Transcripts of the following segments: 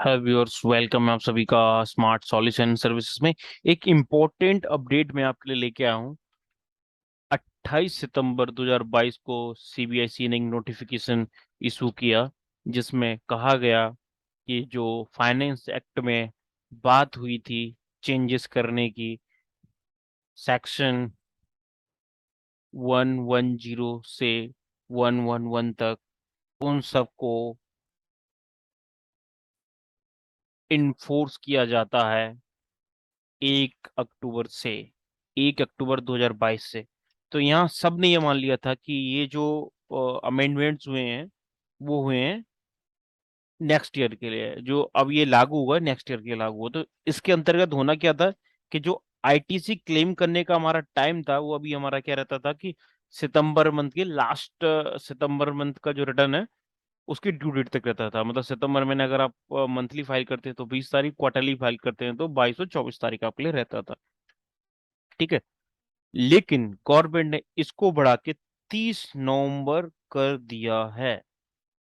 है viewers, welcome है आप सभी का स्मार्ट सॉल्यूशन सर्विसेज में। एक इम्पोर्टेंट अपडेट मैं आपके लिए लेके आया हूँ। 28 सितंबर 2022 को सीबीआईसी ने नोटिफिकेशन इशू किया, जिसमें कहा गया कि जो फाइनेंस एक्ट में बात हुई थी चेंजेस करने की, सेक्शन 110 से 111 तक, उन सबको इन्फोर्स किया जाता है 1 अक्टूबर से, 1 अक्टूबर 2022 से। तो यहाँ सब ने ये मान लिया था कि ये जो अमेंडमेंट्स हुए हैं वो हुए हैं नेक्स्ट ईयर के लिए, जो अब ये लागू हुआ नेक्स्ट ईयर के लिए लागू हुआ। तो इसके अंतर्गत होना क्या था कि जो आईटीसी क्लेम करने का हमारा टाइम था वो अभी हमारा क्या रहता था कि सितंबर मंथ के लास्ट, सितंबर मंथ का जो रिटर्न है उसकी ड्यू डेट तक रहता था। मतलब सितंबर महीने अगर आप मंथली फाइल करते हैं तो 20 तारीख, क्वार्टरली फाइल करते हैं तो 22 और 24 तारीख आपके लिए रहता था। ठीक है। लेकिन गवर्नमेंट ने इसको बढ़ा के 30 नवंबर कर दिया है।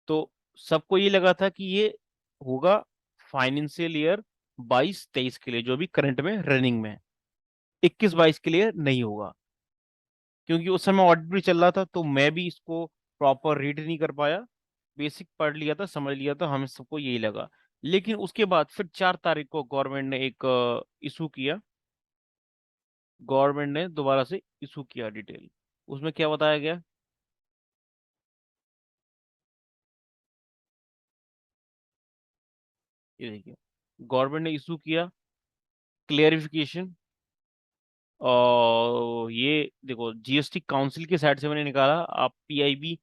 तो सबको ये लगा था कि ये होगा फाइनेंशियल ईयर 22-23 के लिए, जो भी करंट में रनिंग में है। 21-22 के लिए नहीं होगा, क्योंकि उस समय ऑडिट भी चल रहा था तो मैं भी इसको प्रॉपर रीड नहीं कर पाया। बेसिक पढ़ लिया था, समझ लिया था, हमें सबको यही लगा। लेकिन उसके बाद फिर 4 तारीख को गवर्नमेंट ने एक इशू किया। गवर्नमेंट ने दोबारा से इशू किया डिटेल। उसमें क्या बताया गया, ये देखिए। गवर्नमेंट ने इशू किया क्लियरिफिकेशन, और ये देखो जीएसटी काउंसिल के साइड से मैंने निकाला। आप पीआईबी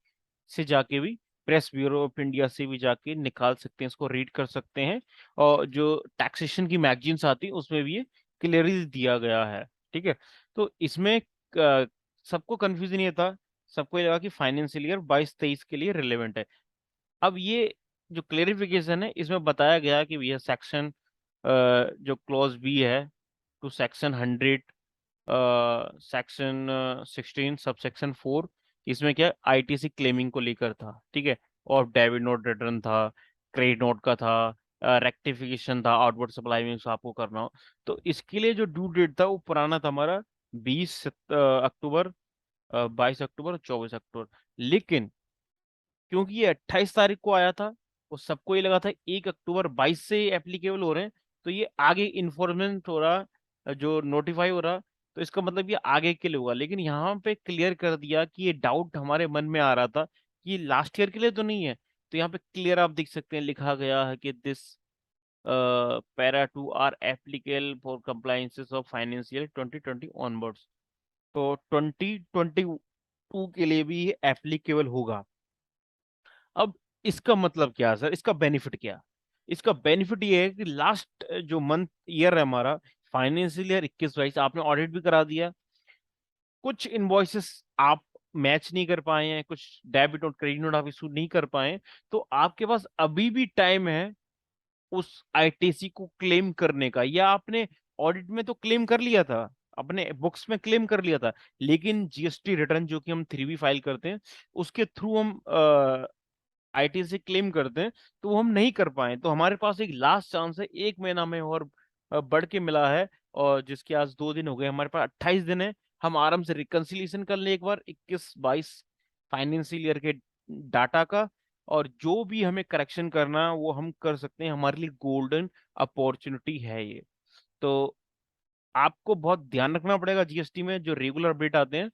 से जाके भी, प्रेस ब्यूरो ऑफ इंडिया से भी जाके निकाल सकते हैं, इसको रीड कर सकते हैं। और जो टैक्सेशन की मैगजीन्स आती हैं उसमें भी ये क्लियरली दिया गया है। ठीक है। तो इसमें सबको कंफ्यूजन ये था, सबको ये लगा कि फाइनेंशियल ईयर 22-23 के लिए रिलेवेंट है। अब ये जो क्लेरिफिकेशन है इसमें बताया गया कि भैया सेक्शन, जो क्लॉज बी है टू सेक्शन 100, सेक्शन 16 सब सेक्शन 4, इसमें क्या आईटीसी क्लेमिंग को लेकर था। ठीक है। और डेबिट नोट रिटर्न था, क्रेडिट नोट का था, रेक्टिफिकेशन था, आउटवर्ड सप्लाई में आपको करना हो। तो इसके लिए जो ड्यू डेट था वो पुराना था हमारा 20 अक्टूबर, 22 अक्टूबर और 24 अक्टूबर। लेकिन क्योंकि ये 28 तारीख को आया था और सबको ये लगा था 1 अक्टूबर 22 से एप्लीकेबल हो रहे हैं, तो ये आगे इन्फोर्समेंट हो रहा, जो नोटिफाई हो रहा, तो इसका मतलब ये आगे के लिए होगा। लेकिन यहाँ पे क्लियर कर दिया कि ये डाउट हमारे मन में आ रहा था कि लास्ट ईयर के लिए तो नहीं है। तो यहाँ पे क्लियर आप देख सकते हैं, लिखा गया है कि this para two are applicable for compliances of financial 2020 onwards. तो 2022 के लिए भी ये एप्लीकेबल होगा। अब इसका मतलब क्या है सर, इसका बेनिफिट क्या है? इसका बेनिफिट ये है कि लास्ट जो मंथ ईयर है हमारा, फाइनेंशियल ईयर 21-22, आपने ऑडिट भी करा दिया। कुछ इनवॉइसेस आप मैच नहीं कर पाए हैं, कुछ डेबिट और क्रेडिट नोट आप इशू नहीं कर पाए हैं, तो आपके पास अभी भी टाइम है उस आईटीसी को क्लेम करने का। या आपने ऑडिट में तो क्लेम कर लिया था, अपने बुक्स में क्लेम कर लिया था, लेकिन जीएसटी रिटर्न जो कि हम 3B फाइल करते हैं उसके थ्रू हम आईटी से क्लेम करते हैं, तो वो हम नहीं कर पाए। तो हमारे पास एक लास्ट चांस है, 1 महीना में और बढ़ के मिला है, और जिसके आज 2 दिन हो गए, हमारे पास 28 दिन है। हम आराम से रिकंसिलिएशन कर ले एक बार 21-22 फाइनेंशियल ईयर के डाटा का, और जो भी हमें करेक्शन करना वो हम कर सकते हैं। हमारे लिए गोल्डन अपॉर्चुनिटी है ये। तो आपको बहुत ध्यान रखना पड़ेगा जीएसटी में जो रेगुलर अपडेट आते हैं।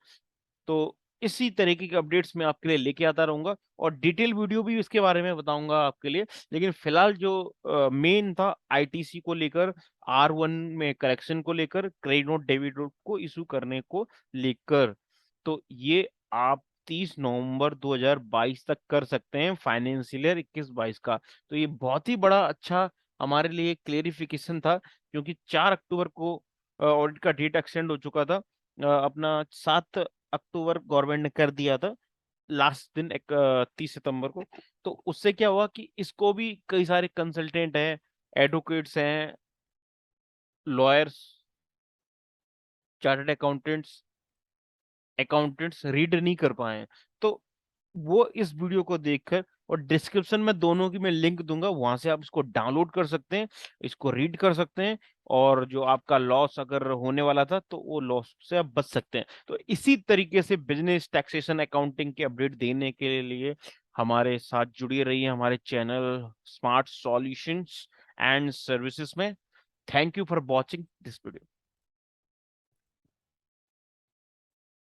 तो इसी तरीके के अपडेट्स मैं आपके लिए लेके आता रहूंगा, और डिटेल वीडियो भी इसके बारे में बताऊंगा आपके लिए। लेकिन फिलहाल जो मेन था आईटीसी को लेकर, R1 में करेक्शन को लेकर, क्रेडिट नोट डेबिट नोट को इशू करने को लेकर, तो ये आप 30 नवंबर 2022 तक कर सकते हैं फाइनेंशियल ईयर 21-22 का। तो ये बहुत ही बड़ा अच्छा हमारे लिए क्लेरिफिकेशन था, क्योंकि 4 अक्टूबर को ऑडिट का डेट एक्सटेंड हो चुका था। अपना 7 अक्टूबर गवर्नमेंट ने कर दिया था लास्ट दिन, 30 सितंबर को। तो उससे क्या हुआ कि इसको भी कई सारे कंसल्टेंट हैं, एडवोकेट्स हैं, lawyers, chartered accountants, accountants read नहीं कर पाए हैं। तो वो इस वीडियो को देखकर और डिस्क्रिप्शन में दोनों की मैं लिंक दूंगा, वहां से आप इसको डाउनलोड कर सकते हैं, इसको रीड कर सकते हैं, और जो आपका लॉस अगर होने वाला था तो वो लॉस से आप बच सकते हैं। तो इसी तरीके से बिजनेस टैक्सेशन अकाउंटिंग के अपडेट देने के लिए हमारे साथ जुड़ी रही है हमारे channel smart solutions and services में। Thank you for watching this video.